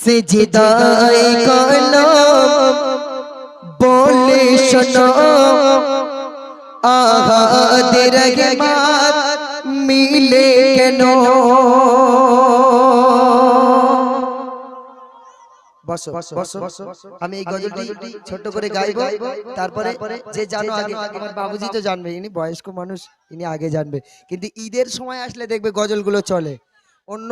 সিজদায়ে কলম বলে শোনো আহাদের রহমত মিলে কেন। বসো বসো, আমি এই গজলটি ছোট করে গাইবো, তারপরে যে জানো আগে, আমার বাবুজি তো জানবে, ইনি বয়স্ক মানুষ, ইনি আগে জানবে। কিন্তু ঈদের সময় আসলে দেখবে গজলগুলো চলে, অন্য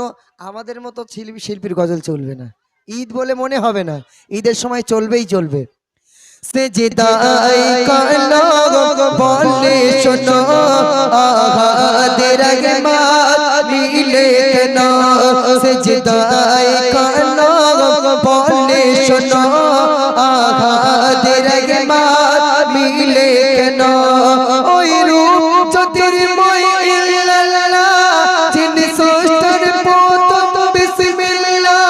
আমাদের মতো শিল্পীর গজল চলবে না, ঈদ বলে মনে হবে না, ঈদের সময় চলবেই চলবে। সিজদায়ে কলম বলে শোনো আহাদের রহমত মিলে কেন। সিজদায়ে কলম বলে শোনো আহাদের রহমত মিলে কেন। ওই রূপ জ্যোতির্ময় ইল্লাল্লাহ যিনি সৃষ্টির প্রথম বিসমিল্লাহ,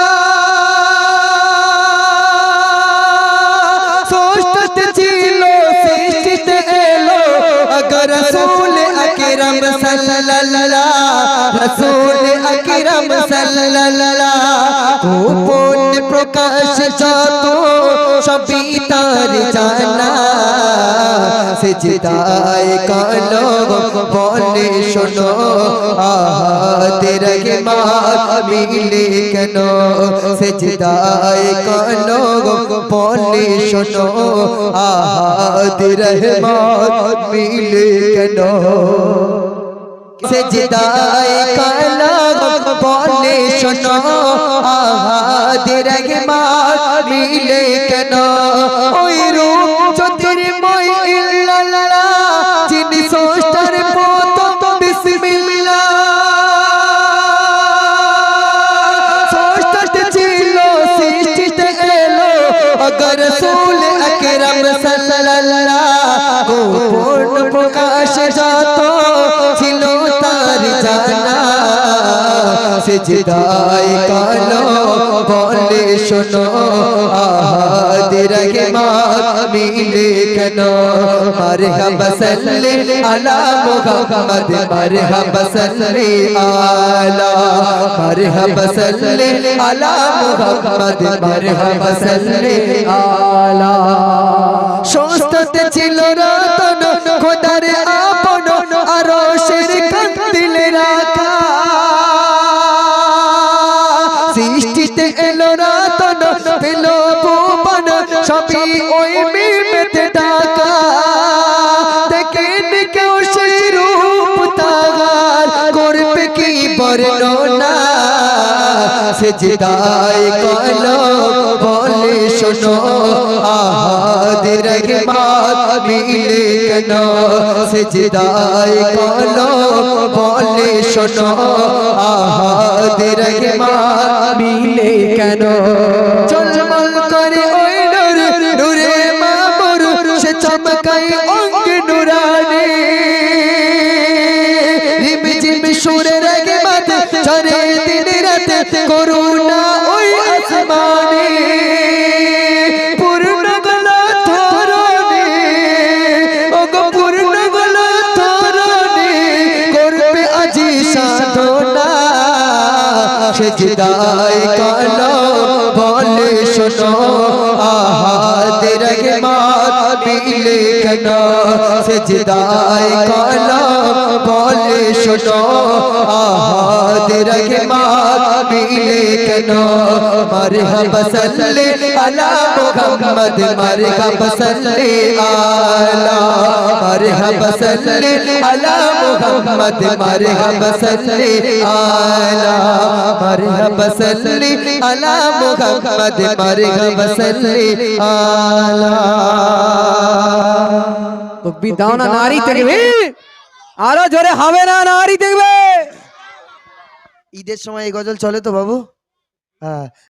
সৃষ্টিতে ছিল সৃষ্টিতে এলো আগে রাসূল আকরাম সাল্লাল্লাহ, রাসূল আকরাম সাল্লাল্লাহ। গোপন প্রকাশ যত সবই তার জানা। সিজদায়ে কলম বলে শোনো আহাদের রহমত মিলে কেন। সিজদায়ে কলম বলে শোনো আহাদের রহমত মিলে কেন। সিজদায়ে কলম বলে শোনো আহাদের রহমত মিলে কেন। ওই রূপ জ্যোতির্ময় ইল্লাল্লাহ যিনি সৃষ্টির প্রথম বিসমিল্লাহ, সৃষ্টিতে ছিল সৃষ্টিতে এলো আগে রাসূল আকরাম সাল্লাল্লাহ। গোপন প্রকাশ যত ছিল তার জানা। সিজদায়ে কলম বলে শোনো আহাদের রহমত মিলে কেন। মারহাবা সাল্লি আলা মুহাম্মদ, মারহাবা সাল্লি আলা, মারহাবা সাল্লি আলা মুহাম্মদ, মারহাবা সাল্লি আলা। সস্তাতে ছিল রতন খোদার আপন আরশের কান্দিলে রাখা। সৃষ্টিতে এলো রতন পেল ভুবন সবই ওই মিমেতে ঢাকা। দেখেন কেউ সেই রূপ তার করবে কি বর্ণনা। সিজদায়ে কলম বলে শোনো আহাদের রহমত মিলে কেন। সিজদায়ে কলম বলে শোনো আহাদের রহমত মিলে কেন। ঝলমল করে ওই নূর নূরে মামুর, সে চমকায় অঙ্গ নুরানি। রিমঝিম সুরের রহমত ঝরে দিন রাত করুণা ওই আসমানে। পূর্ণ গলা ধরণী ওগো পূর্ণ গলা ধরণী করবে আজি সাধনা। সিজদায়ে কলম বলে শোনো আহাদের রহমত মিলে কেন। সিজদায়ে কলম বলে শোনো আহাদের রহমত মিলে কেন। মারহাবা সাল্লি আলা মুহাম্মদ, মারহাবা সাল্লি আলা, মারহাবা সাল্লি আলা মুহাম্মদ, মারহাবা সাল্লি আলা, মারহাবা সাল্লি আলা মুহাম্মদ, মারহাবা সাল্লি আলা। তো বিদাওনা নারী দেখবে, আরো জোরে হবে না, নারী দেখবে। ঈদের সময় এই গজল চলে তো বাবু? হ্যাঁ,